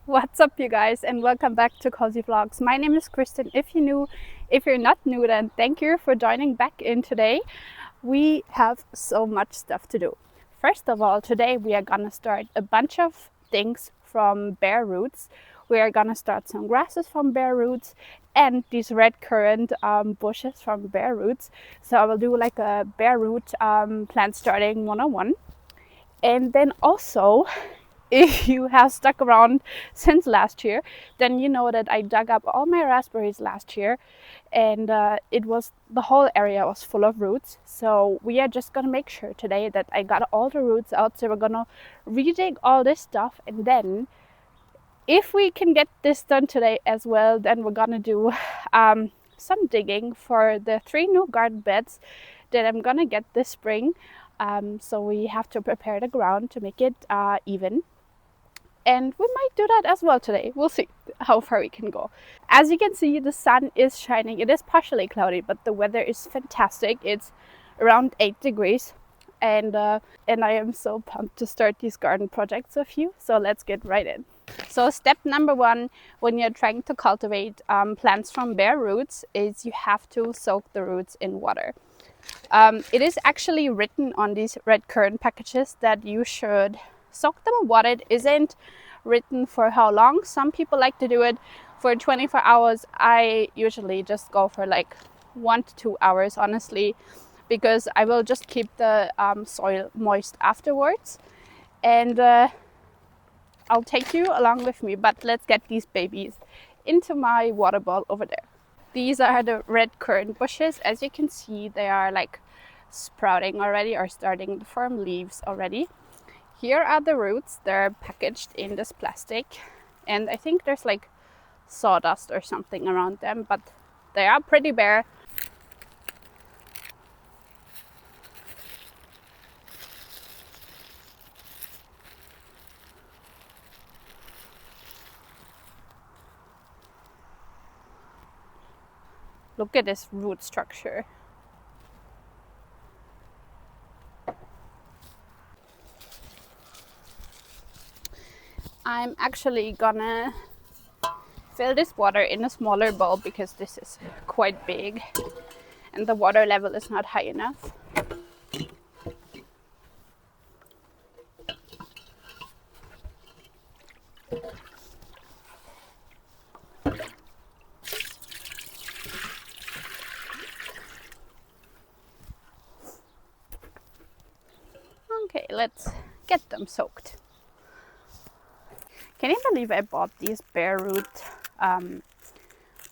What's up, you guys, and welcome back to Cozy Vlogs. My name is Kristen. If you're not new, then thank you for joining back in today. We have so much stuff to do. First of all, today we are gonna start a bunch of things from bare roots. We are gonna start some grasses from bare roots and these red currant bushes from bare roots. So I will do like a bare root plant starting 101. And then also, if you have stuck around since last year, then you know that I dug up all my raspberries last year, and the whole area was full of roots. So we are just gonna make sure today that I got all the roots out. So we're gonna redig all this stuff, and then if we can get this done today as well, then we're gonna do some digging for the 3 new garden beds that I'm gonna get this spring. So we have to prepare the ground to make it even, and we might do that as well today. We'll see how far we can go. As you can see, the sun is shining. It is partially cloudy, but the weather is fantastic. It's around 8 degrees, and I am so pumped to start these garden projects with you. So let's get right in. So step number 1 when you're trying to cultivate plants from bare roots is you have to soak the roots in water. It is actually written on these red currant packages that you should soak them in water. It isn't written for how long. Some people like to do it for 24 hours. I usually just go for like 1 to 2 hours, honestly, because I will just keep the soil moist afterwards. And I'll take you along with me, but let's get these babies into my water bowl over there. These are the red currant bushes. As you can see, they are like sprouting already or starting to form leaves already. Here are the roots. They're packaged in this plastic, and I think there's like sawdust or something around them, but they are pretty bare. Look at this root structure. I'm actually gonna fill this water in a smaller bowl because this is quite big and the water level is not high enough. Okay, let's get them soaked. Can you believe I bought these bare root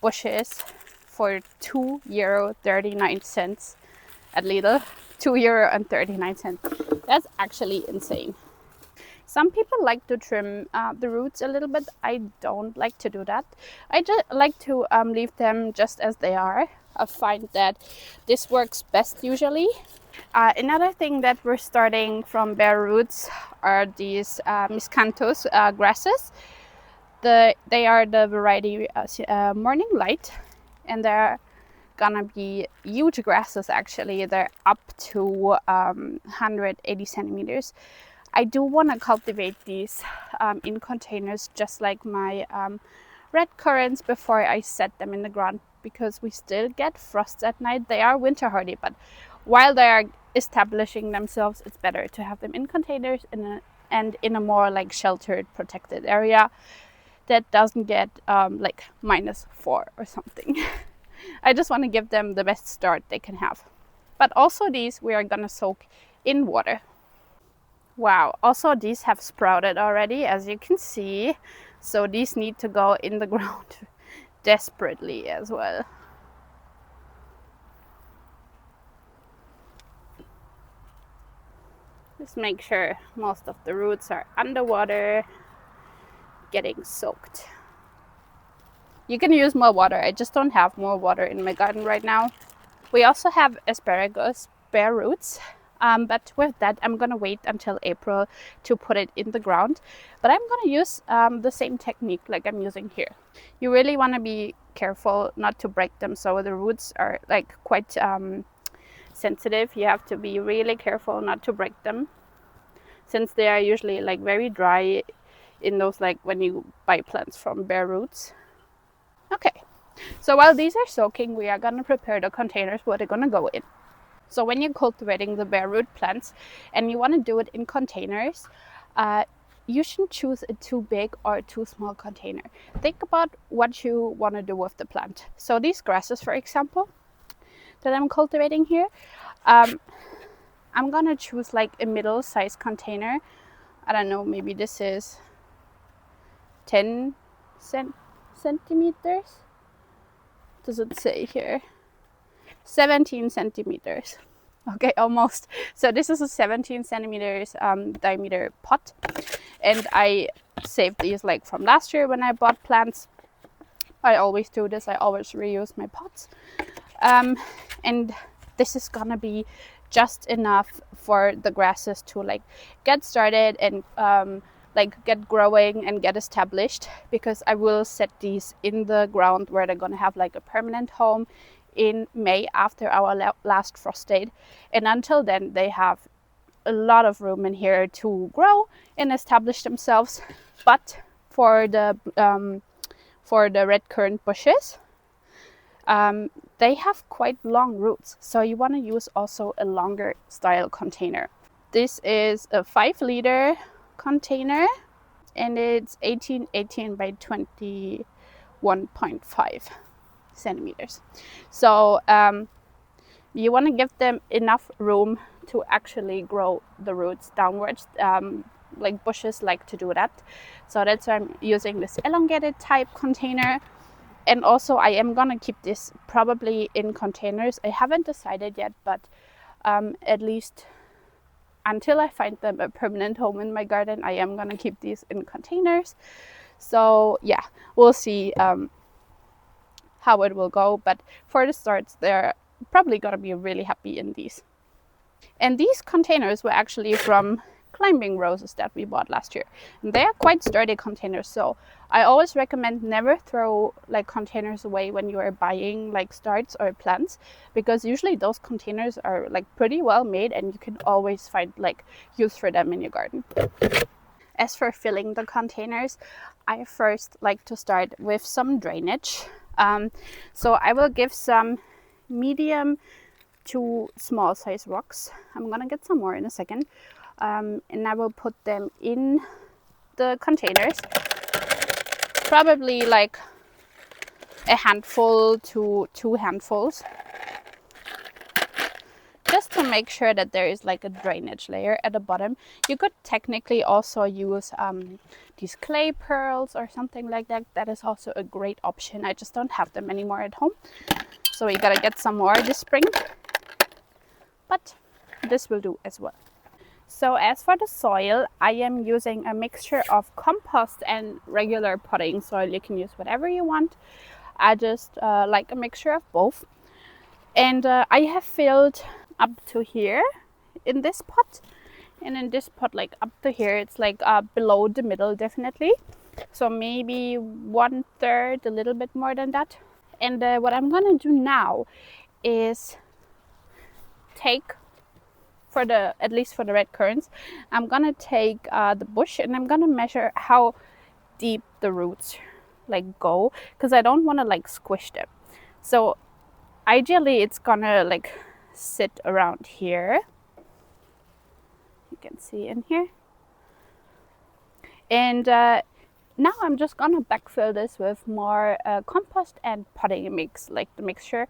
bushes for €2.39 at Lidl? €2.39. That's actually insane. Some people like to trim the roots a little bit. I don't like to do that. I just like to leave them just as they are. I find that this works best usually. Another thing that we're starting from bare roots are these miscanthus grasses. They are the variety Morning Light, and they're gonna be huge grasses. Actually, they're up to 180 centimeters. I do want to cultivate these in containers, just like my red currants, before I set them in the ground, because we still get frosts at night. They are winter hardy, but while they are establishing themselves, it's better to have them in containers and in a more like sheltered, protected area that doesn't get like -4 or something. I just want to give them the best start they can have. But also these we are gonna soak in water. Wow, also these have sprouted already, as you can see. So these need to go in the ground desperately as well. Just make sure most of the roots are underwater, getting soaked. You can use more water. I just don't have more water in my garden right now. We also have asparagus bare roots, but with that I'm gonna wait until April to put it in the ground. But I'm gonna use the same technique like I'm using here. You really want to be careful not to break them, so the roots are like quite sensitive. You have to be really careful not to break them, since they are usually like very dry. in those, like when you buy plants from bare roots. Okay, so while these are soaking, we are gonna prepare the containers where they're gonna go in. So when you're cultivating the bare root plants and you want to do it in containers, you shouldn't choose a too big or too small container. Think about what you want to do with the plant. So these grasses, for example, that I'm cultivating here, I'm gonna choose like a middle-sized container. I don't know, maybe this is 10 centimeters. Does it say here? 17 centimeters. Okay, almost. So this is a 17 centimeters diameter pot, and I saved these like from last year when I bought plants. I always do this. I always reuse my pots, and this is gonna be just enough for the grasses to like get started and like get growing and get established, because I will set these in the ground where they're gonna have like a permanent home in May after our last frost date, and until then they have a lot of room in here to grow and establish themselves. But for the red currant bushes, they have quite long roots, so you want to use also a longer style container. This is a 5-liter container, and it's 18 by 21.5 centimeters. So you want to give them enough room to actually grow the roots downwards, like bushes like to do that. So that's why I'm using this elongated type container. And also I am gonna keep this probably in containers. I haven't decided yet, but at least until I find them a permanent home in my garden, I am gonna keep these in containers. So yeah, we'll see how it will go, but for the start they're probably gonna be really happy in these. And these containers were actually from climbing roses that we bought last year, and they are quite sturdy containers. So I always recommend never throw like containers away when you are buying like starts or plants, because usually those containers are like pretty well made and you can always find like use for them in your garden. As for filling the containers, I first like to start with some drainage. So I will give some medium to small size rocks. I'm gonna get some more in a second. And I will put them in the containers, probably like a handful to 2 handfuls, just to make sure that there is like a drainage layer at the bottom. You could technically also use these clay pearls or something like that. That is also a great option. I just don't have them anymore at home, so we gotta get some more this spring, but this will do as well. So as for the soil, I am using a mixture of compost and regular potting soil. You can use whatever you want. I just like a mixture of both. And I have filled up to here in this pot. And in this pot, like up to here, it's like below the middle definitely. So maybe 1/3, a little bit more than that. And what I'm gonna do now is take, at least for the red currants, I'm gonna take the bush and I'm gonna measure how deep the roots like go, because I don't want to like squish them. So ideally it's gonna like sit around here. You can see in here. And now I'm just gonna backfill this with more compost and potting mix, like the mixture.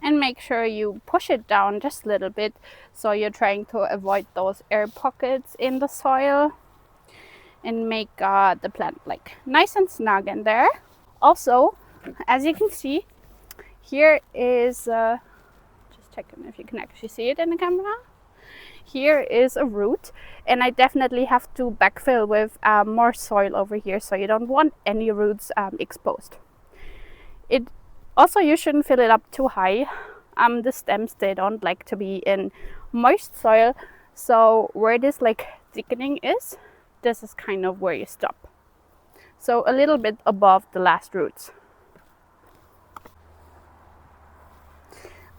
And make sure you push it down just a little bit, so you're trying to avoid those air pockets in the soil, and make the plant like nice and snug in there. Also, as you can see, here is just checking if you can actually see it in the camera. Here is a root, and I definitely have to backfill with more soil over here, so you don't want any roots exposed. Also, you shouldn't fill it up too high. The stems, they don't like to be in moist soil. So where it is like thickening is, this is kind of where you stop. So a little bit above the last roots.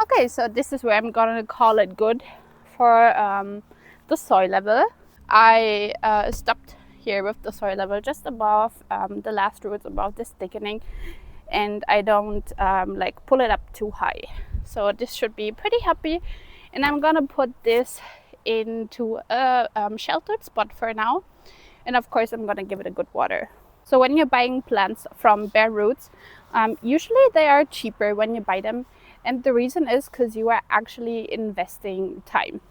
Okay, so this is where I'm gonna call it good for the soil level. I stopped here with the soil level just above the last roots, above this thickening, and I don't like pull it up too high. So this should be pretty happy, and I'm gonna put this into a sheltered spot for now, and of course I'm gonna give it a good water. So when you're buying plants from Bare Roots, usually they are cheaper when you buy them, and the reason is because you are actually investing time.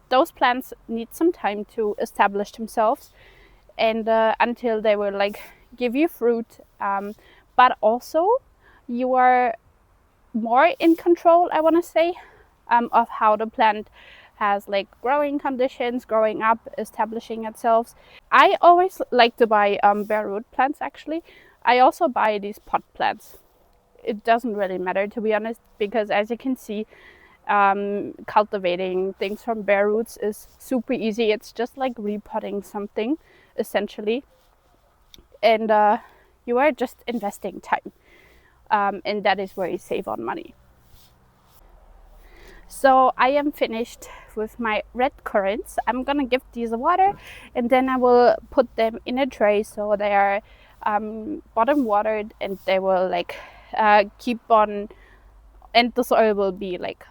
Those plants need some time to establish themselves, and until they will like give you fruit, but also you are more in control, I want to say, of how the plant has like growing conditions, growing up, establishing itself. I always like to buy bare root plants. Actually, I also buy these pot plants. It doesn't really matter, to be honest, because as you can see, cultivating things from bare roots is super easy. It's just like repotting something essentially, and you are just investing time, and that is where you save on money. So I am finished with my red currants. I'm gonna give these water, and then I will put them in a tray so they are bottom watered, and they will like keep on, and the soil will be like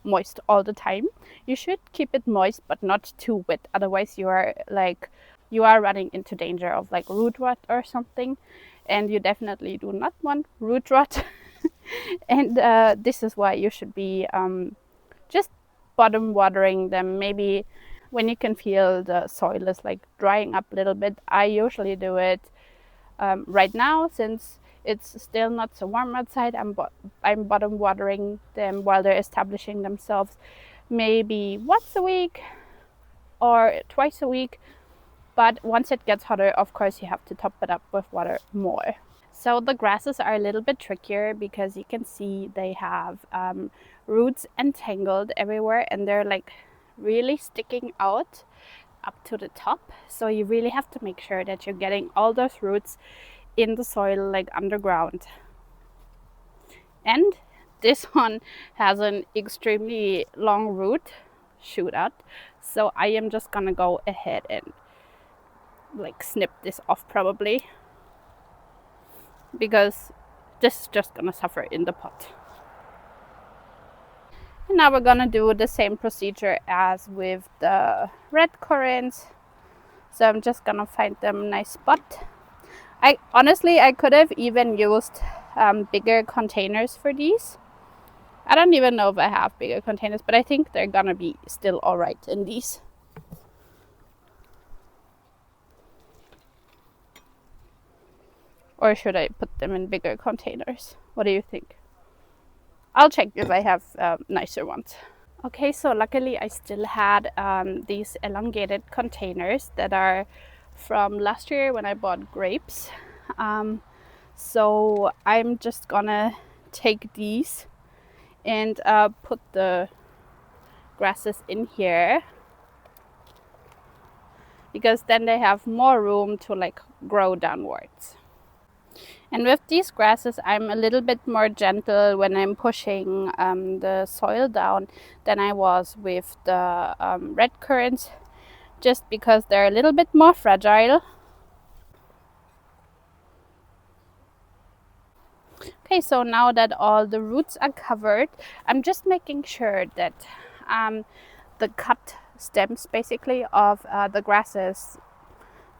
moist all the time. You should keep it moist but not too wet, otherwise you are running into danger of like root rot or something, and you definitely do not want root rot. And this is why you should be just bottom watering them, maybe when you can feel the soil is like drying up a little bit. I usually do it right now, since it's still not so warm outside. I'm bottom watering them while they're establishing themselves, maybe once a week or twice a week. But once it gets hotter, of course you have to top it up with water more. So the grasses are a little bit trickier because you can see they have roots entangled everywhere, and they're like really sticking out up to the top. So you really have to make sure that you're getting all those roots in the soil, like underground. And this one has an extremely long root shoot out, so I am just gonna go ahead and like snip this off probably, because this is just gonna suffer in the pot. And now we're gonna do the same procedure as with the red currants. So I'm just gonna find them a nice spot. I could have even used bigger containers for these. I don't even know if I have bigger containers, but I think they're gonna be still all right in these. Or should I put them in bigger containers? What do you think? I'll check if I have nicer ones. Okay, so luckily I still had these elongated containers that are from last year when I bought grapes. So I'm just gonna take these and put the grasses in here, because then they have more room to like grow downwards. And with these grasses, I'm a little bit more gentle when I'm pushing the soil down than I was with the red currants, just because they're a little bit more fragile. Okay, so now that all the roots are covered, I'm just making sure that the cut stems basically of the grasses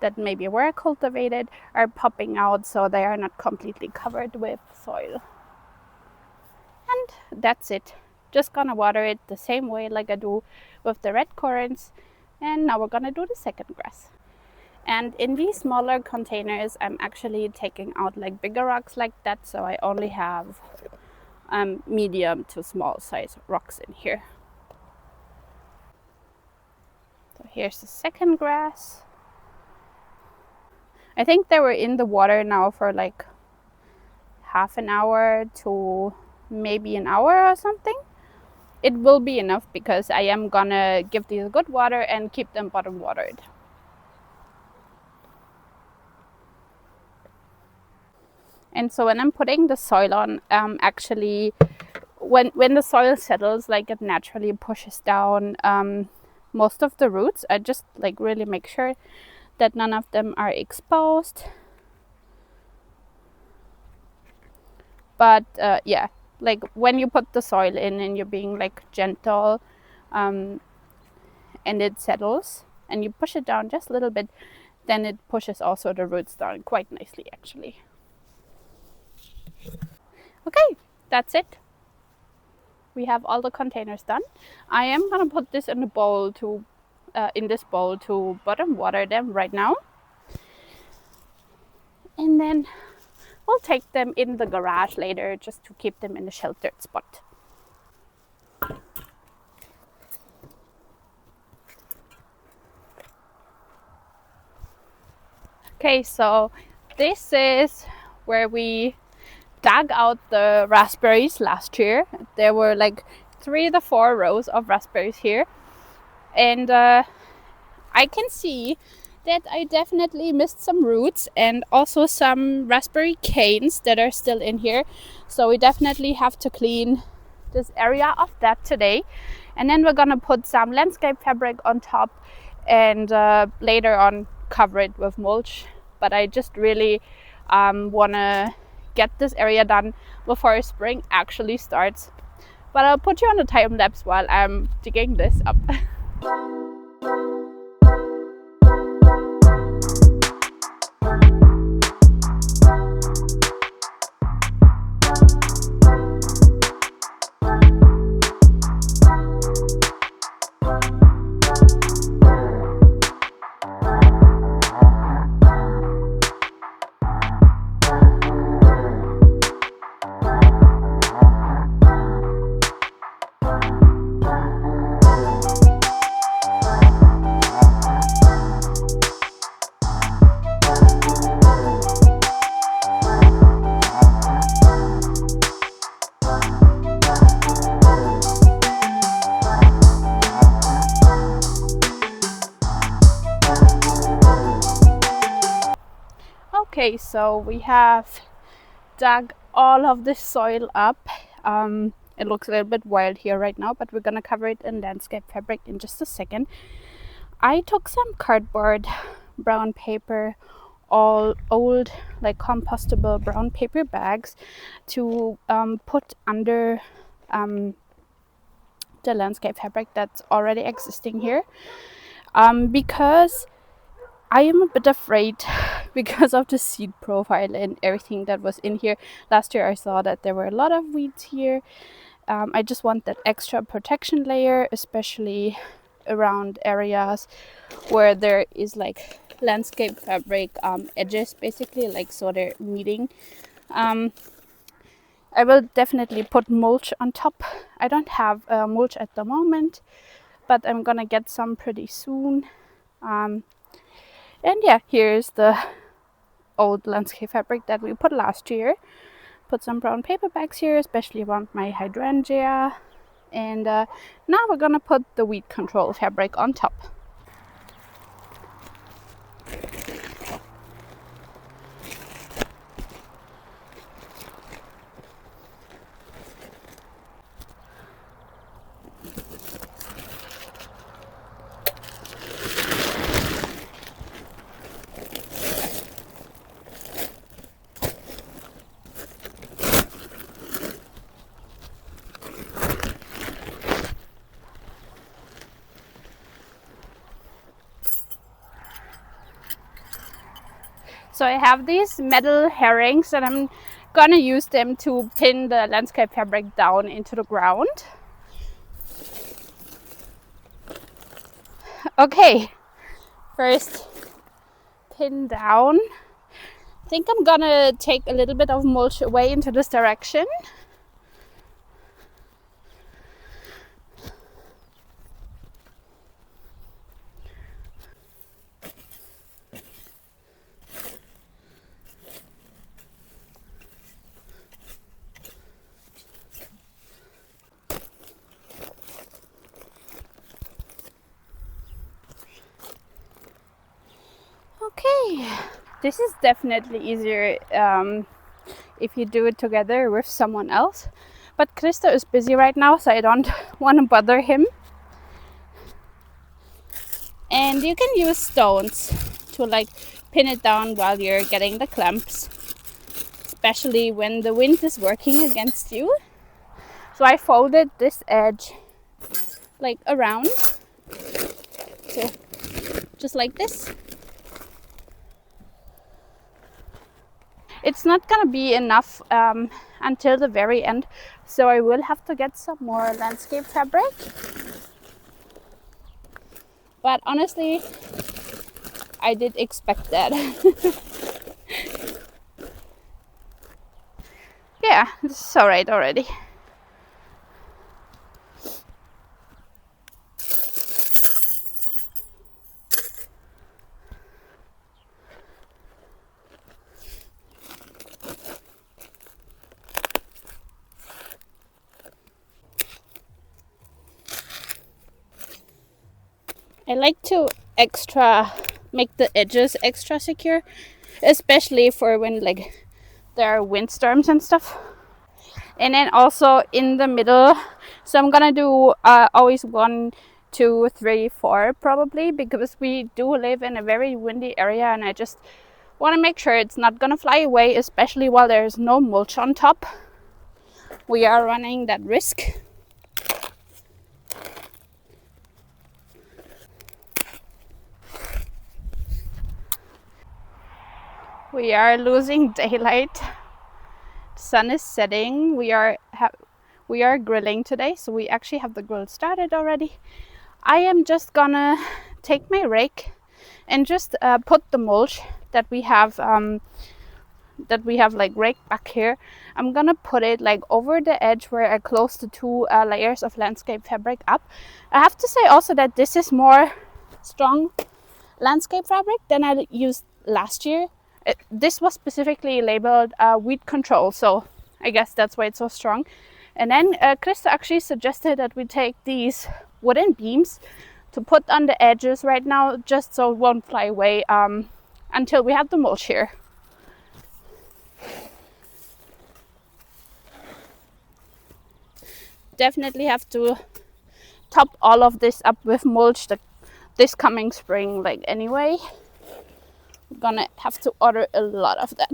that maybe were cultivated are popping out, so they are not completely covered with soil. And that's it. Just gonna water it the same way like I do with the red currants. And now we're gonna do the second grass. And in these smaller containers, I'm actually taking out like bigger rocks like that, so I only have medium to small size rocks in here. So here's the second grass. I think they were in the water now for like half an hour to maybe an hour or something. It will be enough because I am gonna give these good water and keep them bottom watered. And so when I'm putting the soil on, actually when the soil settles, like it naturally pushes down most of the roots. I just like really make sure that none of them are exposed. But yeah, like when you put the soil in and you're being like gentle, and it settles and you push it down just a little bit, then it pushes also the roots down quite nicely actually. Okay, that's it. We have all the containers done. I am gonna put this in a bowl to in this bowl to bottom water them right now, and then we'll take them in the garage later just to keep them in a sheltered spot. Okay, so this is where we dug out the raspberries last year. There were like 3 to 4 rows of raspberries here, and I can see that I definitely missed some roots and also some raspberry canes that are still in here. So we definitely have to clean this area of that today. And then we're gonna put some landscape fabric on top and later on cover it with mulch. But I just really wanna get this area done before spring actually starts. But I'll put you on a time lapse while I'm digging this up. Okay, so we have dug all of the soil up. It looks a little bit wild here right now, but we're gonna cover it in landscape fabric in just a second. I took some cardboard, brown paper, all old like compostable brown paper bags to put under the landscape fabric that's already existing here, because I am a bit afraid because of the seed profile and everything that was in here. Last year I saw that there were a lot of weeds here. I just want that extra protection layer, especially around areas where there is like landscape fabric edges, basically, like so they're meeting. I will definitely put mulch on top. I don't have mulch at the moment, but I'm gonna get some pretty soon. And yeah, here's the old landscape fabric that we put last year. Put some brown paper bags here, especially around my hydrangea. And now we're gonna put the weed control fabric on top. So I have these metal herrings and I'm gonna use them to pin the landscape fabric down into the ground. Okay, first pin down. I think I'm gonna take a little bit of mulch away into this direction. Okay, this is definitely easier if you do it together with someone else. But Krista is busy right now, so I don't want to bother him. And you can use stones to like pin it down while you're getting the clamps, especially when the wind is working against you. So I folded this edge like around, so just like this. It's not gonna be enough until the very end, so I will have to get some more landscape fabric. But honestly, I did expect that. Yeah, this is alright already. I like to make the edges extra secure, especially for when like there are windstorms and stuff. And then also in the middle, so I'm gonna do always 1, 2, 3, 4 probably, because we do live in a very windy area and I just want to make sure it's not gonna fly away, especially while there's no mulch on top. We are running that risk. We are losing daylight. The sun is setting. We are grilling today, so we actually have the grill started already. I am just gonna take my rake and just put the mulch that we have like raked back here. I'm gonna put it like over the edge where I close the 2 layers of landscape fabric up. I have to say also that this is more strong landscape fabric than I used last year. This was specifically labeled weed control, so I guess that's why it's so strong. And then Krista actually suggested that we take these wooden beams to put on the edges right now, just so it won't fly away until we have the mulch here. Definitely have to top all of this up with mulch this coming spring, like anyway. I'm gonna have to order a lot of that.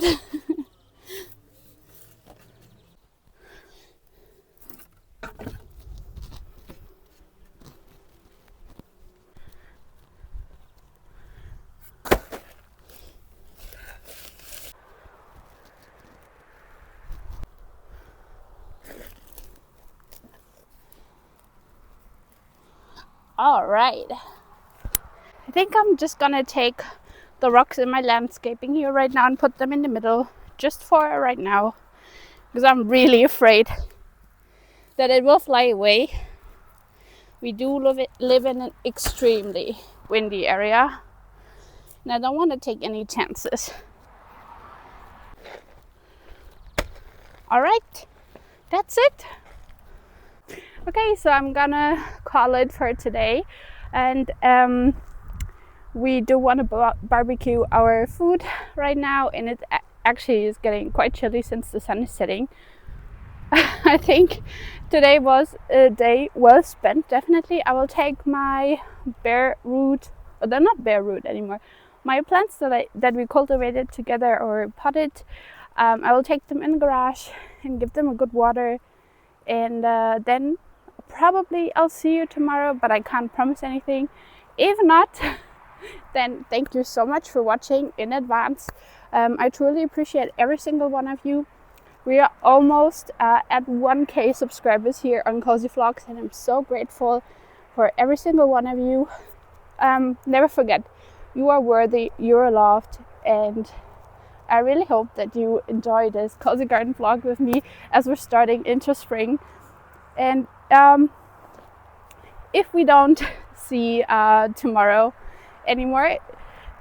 All right, I think I'm just gonna take the rocks in my landscaping here right now and put them in the middle, just for right now, because I'm really afraid that it will fly away. We do live in an extremely windy area, and I don't want to take any chances. All right, that's it. Okay, so I'm gonna call it for today, and we do want to barbecue our food right now, and it actually is getting quite chilly since the sun is setting. I think today was a day well spent, definitely. I will take my bare root, they're not bare root anymore, my plants that we cultivated together or potted. I will take them in the garage and give them a good water, and then probably I'll see you tomorrow, but I can't promise anything. If not, then thank you so much for watching in advance. I truly appreciate every single one of you. We are almost at 1K subscribers here on Cozy Vlogs, and I'm so grateful for every single one of you. Never forget, you are worthy, you are loved, and I really hope that you enjoy this Cozy Garden vlog with me as we're starting into spring. And if we don't see tomorrow anymore,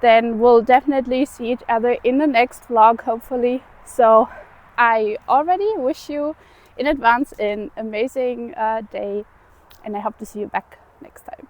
then we'll definitely see each other in the next vlog, hopefully. So I already wish you in advance an amazing day, and I hope to see you back next time.